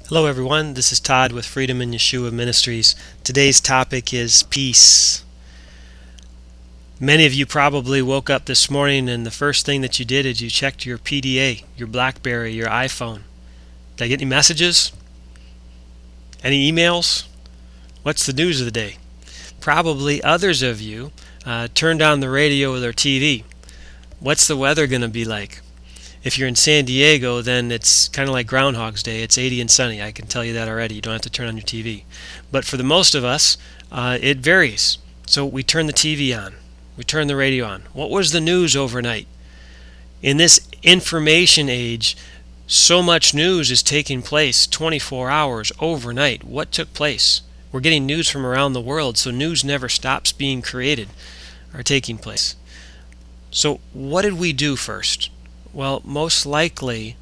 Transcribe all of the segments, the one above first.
Hello everyone, this is Todd with Freedom in Yeshua Ministries. Today's topic is peace. Many of you probably woke up this morning and the first thing that you did is you checked your PDA, your BlackBerry, your iPhone. Did I get any messages? Any emails? What's the news of the day? Probably others of you turned on the radio or TV. What's the weather going to be like? If you're in San Diego, then it's kind of like Groundhog's Day. It's 80 and sunny. I can tell you that already. You don't have to turn on your TV. But for the most of us, it varies. So we turn the TV on. We turn the radio on. What was the news overnight? In this information age, so much news is taking place 24 hours overnight. What took place? We're getting news from around the world, so news never stops being created or taking place. So what did we do first? Well, most likely,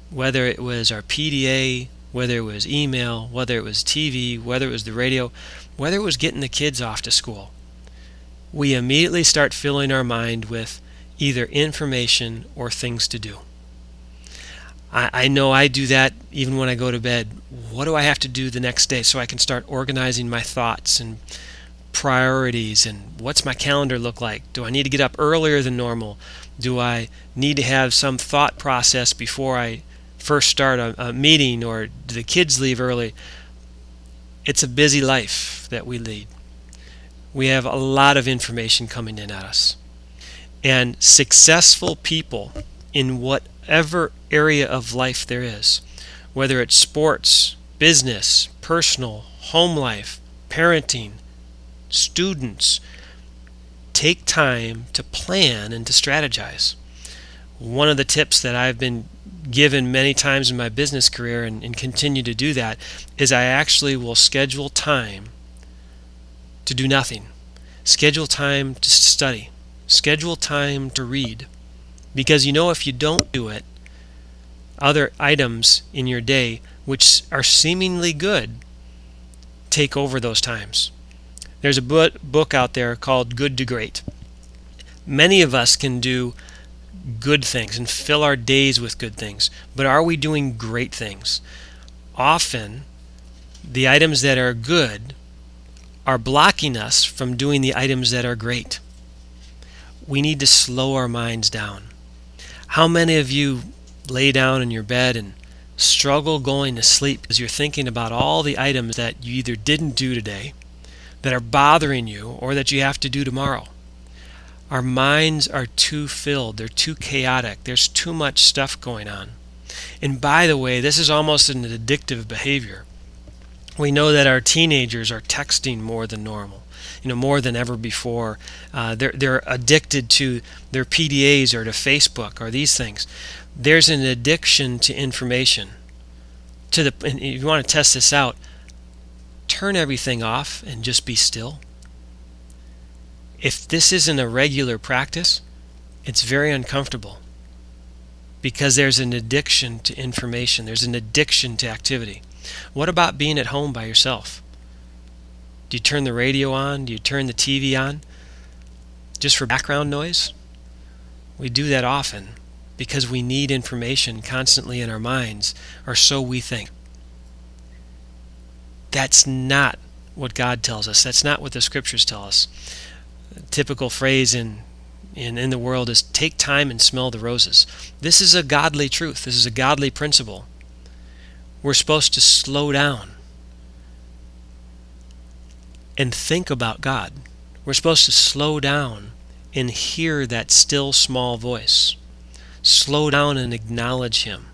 whether it was our PDA, whether it was email, whether it was TV, whether it was the radio, whether it was getting the kids off to school, we immediately start filling our mind with either information or things to do. I know I do that even when I go to bed. What do I have to do the next day so I can start organizing my thoughts and priorities, and what's my calendar look like? Do I need to get up earlier than normal? Do I need to have some thought process before I first start a meeting, or do the kids leave early? It's a busy life that we lead. We have a lot of information coming in at us. And successful people in whatever area of life there is, whether it's sports, business, personal, home life, parenting, students, take time to plan and to strategize. One of the tips that I've been given many times in my business career and continue to do that is I actually will schedule time to do nothing. Schedule time to study. Schedule time to read. Because if you don't do it, other items in your day which are seemingly good take over those times. There's a book out there called Good to Great. Many of us can do good things and fill our days with good things, but are we doing great things? Often, the items that are good are blocking us from doing the items that are great. We need to slow our minds down. How many of you lay down in your bed and struggle going to sleep because you're thinking about all the items that you either didn't do today, that are bothering you, or that you have to do tomorrow? Our minds are too filled. They're too chaotic. There's too much stuff going on. And by the way, this is almost an addictive behavior. We know that our teenagers are texting more than normal, more than ever before. They're addicted to their PDAs or to Facebook or these things. There's an addiction to information. And if you want to test this out, turn everything off and just be still. If this isn't a regular practice, it's very uncomfortable because there's an addiction to information. There's an addiction to activity. What about being at home by yourself? Do you turn the radio on? Do you turn the TV on just for background noise? We do that often because we need information constantly in our minds, or so we think. That's not what God tells us. That's not what the scriptures tell us. A typical phrase in the world is take time and smell the roses. This is a godly truth. This is a godly principle. We're supposed to slow down and think about God. We're supposed to slow down and hear that still small voice. Slow down and acknowledge Him.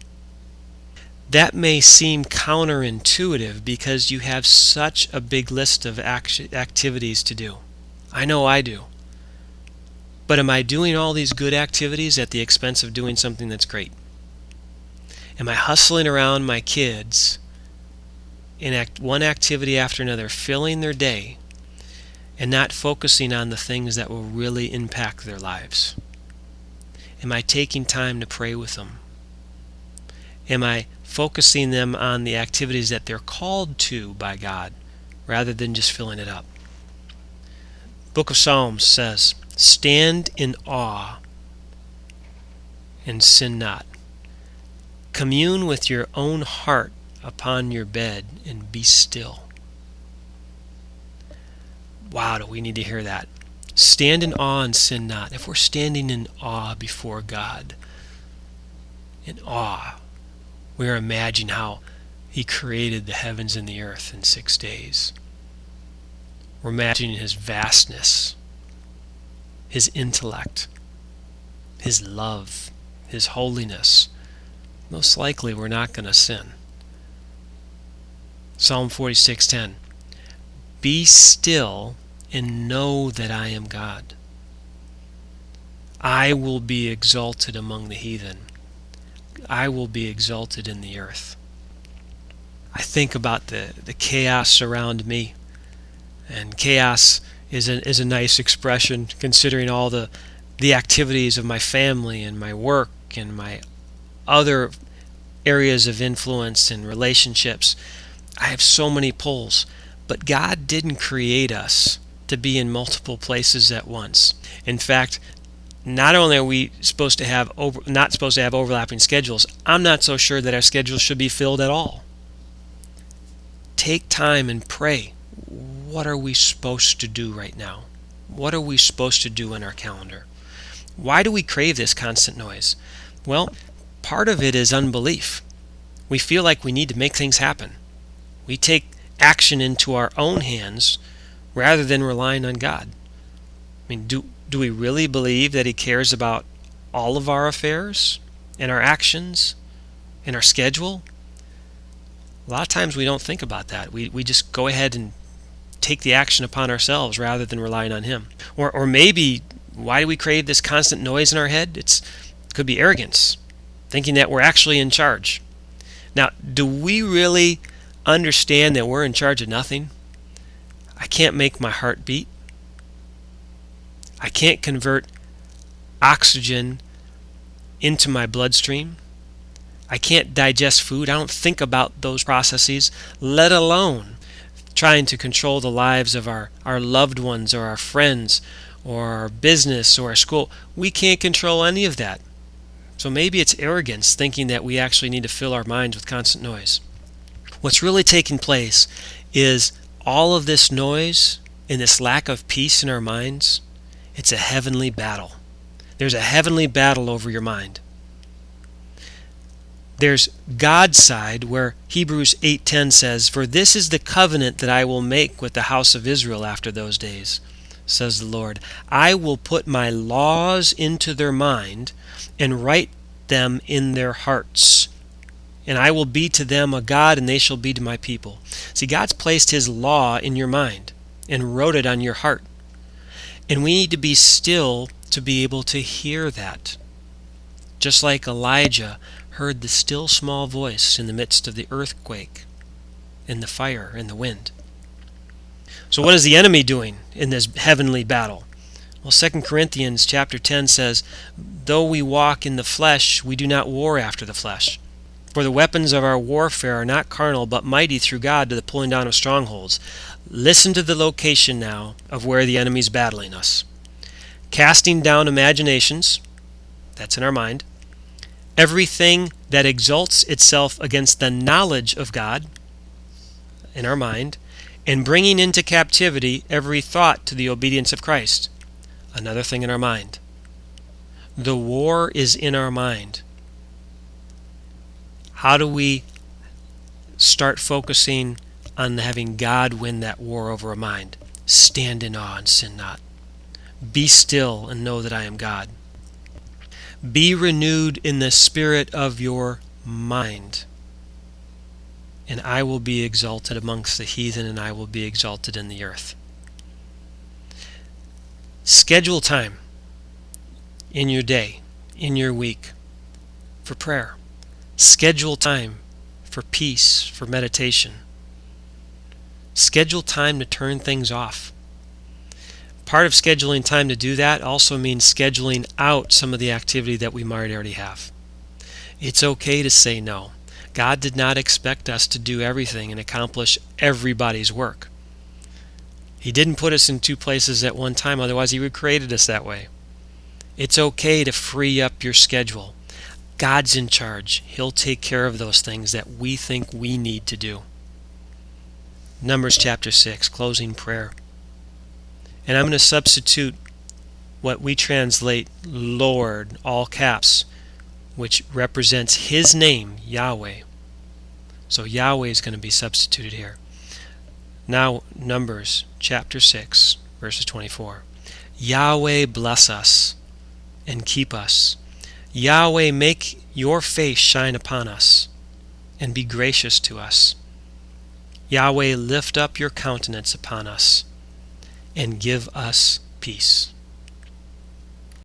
That may seem counterintuitive because you have such a big list of activities to do. I know I do. But am I doing all these good activities at the expense of doing something that's great? Am I hustling around my kids in one activity after another, filling their day, and not focusing on the things that will really impact their lives? Am I taking time to pray with them? Am I focusing them on the activities that they're called to by God rather than just filling it up? Book of Psalms says, "Stand in awe and sin not. Commune with your own heart upon your bed and be still. Wow, do we need to hear that? Stand in awe and sin not. If we're standing in awe before God, in awe, we're imagining how He created the heavens and the earth in 6 days. We're imagining His vastness, His intellect, His love, His holiness. Most likely we're not going to sin. Psalm 46:10. Be still and know that I am God. I will be exalted among the heathen. I will be exalted in the earth. I think about the chaos around me. And chaos is a nice expression considering all the activities of my family and my work and my other areas of influence and relationships. I have so many pulls. But God didn't create us to be in multiple places at once. In fact, not only are we not supposed to have overlapping schedules, I'm not so sure that our schedules should be filled at all. Take time and pray. What are we supposed to do right now? What are we supposed to do in our calendar? Why do we crave this constant noise? Well, part of it is unbelief. We feel like we need to make things happen. We take action into our own hands rather than relying on God. I mean, do we really believe that He cares about all of our affairs and our actions and our schedule? A lot of times we don't think about that. We just go ahead and take the action upon ourselves rather than relying on Him. Or maybe, why do we crave this constant noise in our head? It could be arrogance, thinking that we're actually in charge. Now, do we really understand that we're in charge of nothing? I can't make my heart beat. I can't convert oxygen into my bloodstream. I can't digest food. I don't think about those processes, let alone trying to control the lives of our loved ones or our friends or our business or our school. We can't control any of that. So maybe it's arrogance thinking that we actually need to fill our minds with constant noise. What's really taking place is all of this noise and this lack of peace in our minds. It's a heavenly battle. There's a heavenly battle over your mind. There's God's side where Hebrews 8:10 says, "For this is the covenant that I will make with the house of Israel after those days, says the Lord. I will put my laws into their mind and write them in their hearts. And I will be to them a God, and they shall be to my people." See, God's placed His law in your mind and wrote it on your heart. And we need to be still to be able to hear that. Just like Elijah heard the still small voice in the midst of the earthquake, and the fire, and the wind. So what is the enemy doing in this heavenly battle? Well, 2 Corinthians chapter 10 says, "Though we walk in the flesh, we do not war after the flesh. For the weapons of our warfare are not carnal, but mighty through God to the pulling down of strongholds." Listen to the location now of where the enemy is battling us. "Casting down imaginations," that's in our mind, "everything that exalts itself against the knowledge of God," in our mind, "and bringing into captivity every thought to the obedience of Christ," another thing in our mind. The war is in our mind. How do we start focusing on having God win that war over our mind? Stand in awe and sin not. Be still and know that I am God. Be renewed in the spirit of your mind, and I will be exalted amongst the heathen, and I will be exalted in the earth. Schedule time in your day, in your week, for prayer. Schedule time for peace, for meditation. Schedule time to turn things off. Part of scheduling time to do that also means scheduling out some of the activity that we might already have. It's okay to say no. God did not expect us to do everything and accomplish everybody's work. He didn't put us in two places at one time, otherwise He would have created us that way. It's okay to free up your schedule. God's in charge. He'll take care of those things that we think we need to do. Numbers chapter 6, closing prayer. And I'm going to substitute what we translate Lord, all caps, which represents His name, Yahweh. So Yahweh is going to be substituted here. Now, Numbers chapter 6, verses 24. Yahweh bless us and keep us. Yahweh make your face shine upon us and be gracious to us. Yahweh lift up your countenance upon us and give us peace.